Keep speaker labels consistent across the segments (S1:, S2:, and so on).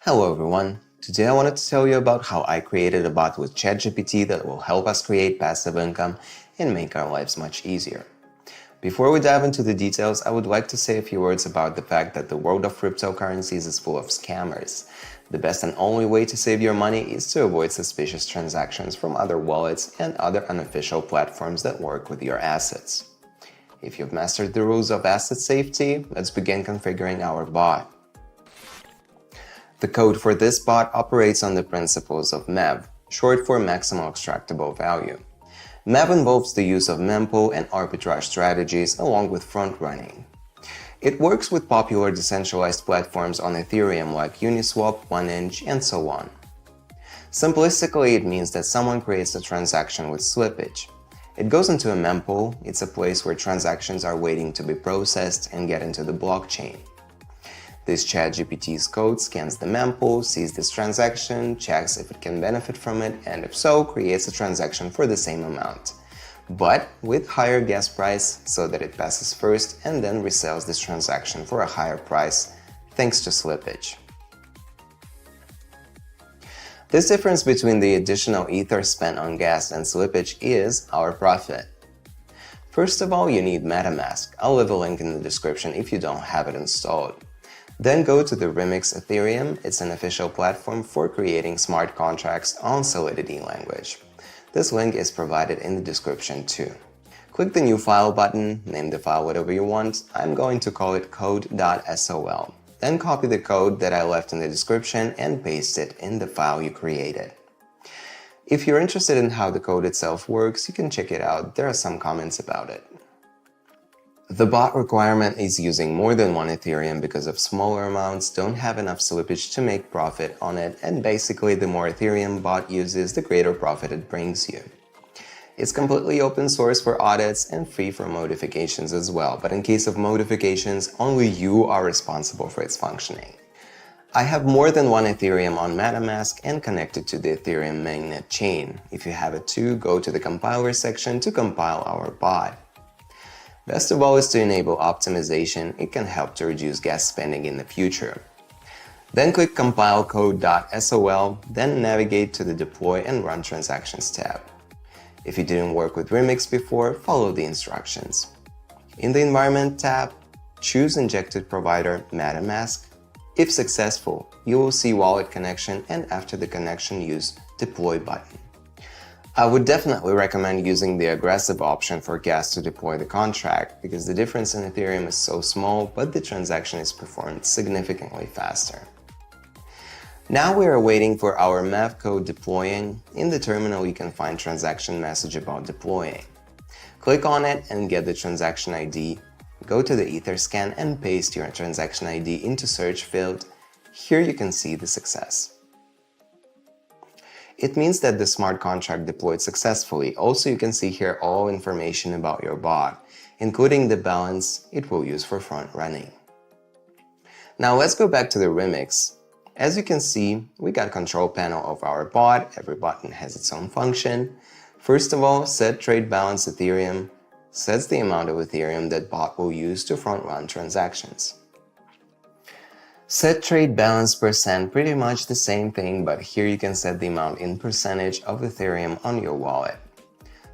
S1: Hello everyone, today I wanted to tell you about how I created a bot with ChatGPT that will help us create passive income and make our lives much easier. Before we dive into the details, I would like to say a few words about the fact that the world of cryptocurrencies is full of scammers. The best and only way to save your money is to avoid suspicious transactions from other wallets and other unofficial platforms that work with your assets. If you've mastered the rules of asset safety, let's begin configuring our bot. The code for this bot operates on the principles of MEV, short for Maximal Extractable Value. MEV involves the use of mempool and arbitrage strategies along with front-running. It works with popular decentralized platforms on Ethereum like Uniswap, 1inch, and so on. Simplistically, it means that someone creates a transaction with slippage. It goes into a mempool. It's a place where transactions are waiting to be processed and get into the blockchain. This ChatGPT's code scans the mempool, sees this transaction, checks if it can benefit from it, and if so, creates a transaction for the same amount, but with higher gas price so that it passes first and then resells this transaction for a higher price thanks to slippage. This difference between the additional ether spent on gas and slippage is our profit. First of all, you need MetaMask. I'll leave a link in the description if you don't have it installed. Then go to the Remix Ethereum. It's an official platform for creating smart contracts on Solidity language. This link is provided in the description too. Click the New File button, name the file whatever you want. I'm going to call it code.sol. Then copy the code that I left in the description and paste it in the file you created. If you're interested in how the code itself works, you can check it out. There are some comments about it. The bot requirement is using more than one Ethereum because of smaller amounts don't have enough slippage to make profit on it, and basically the more Ethereum bot uses, the greater profit it brings you. It's completely open source for audits and free for modifications as well, but in case of modifications, only you are responsible for its functioning. I have more than one Ethereum on MetaMask and connected to the Ethereum mainnet chain. If you have it too, go to the compiler section to compile our bot. Best of all is to enable optimization. It can help to reduce gas spending in the future. Then click Compile code.sol, then navigate to the Deploy and Run Transactions tab. If you didn't work with Remix before, follow the instructions. In the Environment tab, choose Injected Provider metamask. If successful, you will see Wallet Connection, and after the connection, use Deploy button. I would definitely recommend using the aggressive option for gas to deploy the contract because the difference in Ethereum is so small, but the transaction is performed significantly faster. Now we are waiting for our MEV code deploying. In the terminal, you can find transaction message about deploying. Click on it and get the transaction ID. Go to the Etherscan and paste your transaction ID into search field. Here you can see the success. It means that the smart contract deployed successfully. Also, you can see here all information about your bot, including the balance it will use for front running. Now let's go back to the Remix. As you can see, we got control panel of our bot. Every button has its own function. First of all, set trade balance Ethereum sets the amount of Ethereum that bot will use to front run transactions. Set trade balance %, pretty much the same thing, but here you can set the amount in percentage of Ethereum on your wallet.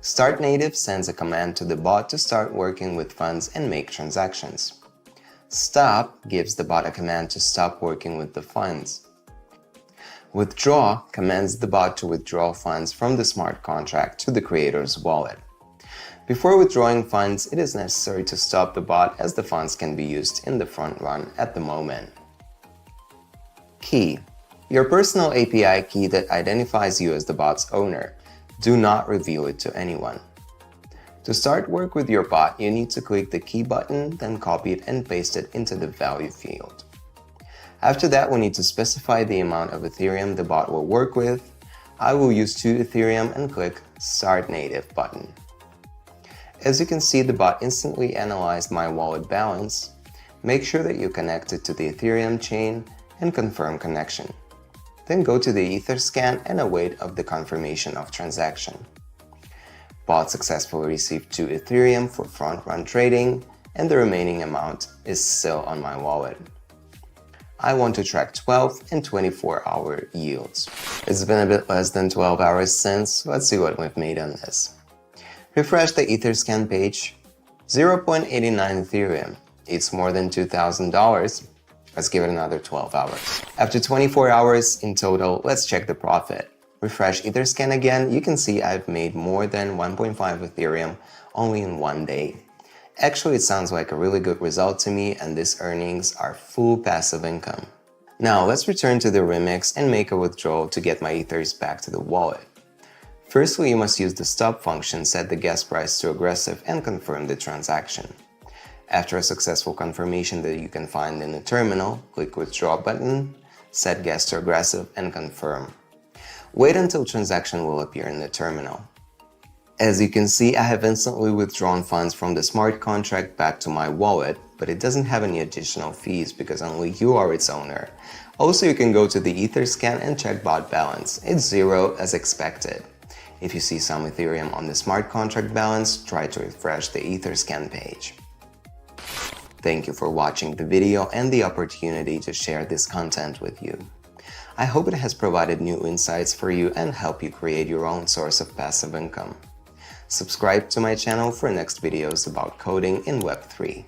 S1: Start native sends a command to the bot to start working with funds and make transactions. Stop gives the bot a command to stop working with the funds. Withdraw commands the bot to withdraw funds from the smart contract to the creator's wallet. Before withdrawing funds, it is necessary to stop the bot as the funds can be used in the front run at the moment. Key: your personal API key that identifies you as the bot's owner. Do not reveal it to anyone. To start work with your bot, you need to click the key button, then copy it and paste it into the value field. After that, we need to specify the amount of Ethereum the bot will work with. I will use 2 Ethereum and click Start Native button. As you can see, the bot instantly analyzed my wallet balance. Make sure that you connect it to the Ethereum chain and confirm connection. Then go to the Etherscan and await of the confirmation of transaction. Bot successfully received 2 Ethereum for front-run trading, and the remaining amount is still on my wallet. I want to track 12 and 24-hour yields. It's been a bit less than 12 hours since. Let's see what we've made on this. Refresh the Etherscan page. 0.89 Ethereum. It's more than $2,000. Let's give it another 12 hours. After 24 hours in total, let's check the profit. Refresh Etherscan again. You can see I've made more than 1.5 Ethereum only in one day. Actually, it sounds like a really good result to me, and these earnings are full passive income. Now, let's return to the remix and make a withdrawal to get my ethers back to the wallet. Firstly, you must use the stop function, set the gas price to aggressive, and confirm the transaction. After a successful confirmation that you can find in the terminal, click Withdraw button, set gas to aggressive, and confirm. Wait until transaction will appear in the terminal. As you can see, I have instantly withdrawn funds from the smart contract back to my wallet, but it doesn't have any additional fees because only you are its owner. Also, you can go to the Etherscan and check bot balance. It's zero as expected. If you see some Ethereum on the smart contract balance, try to refresh the Etherscan page. Thank you for watching the video and the opportunity to share this content with you. I hope it has provided new insights for you and help you create your own source of passive income. Subscribe to my channel for next videos about coding in Web3.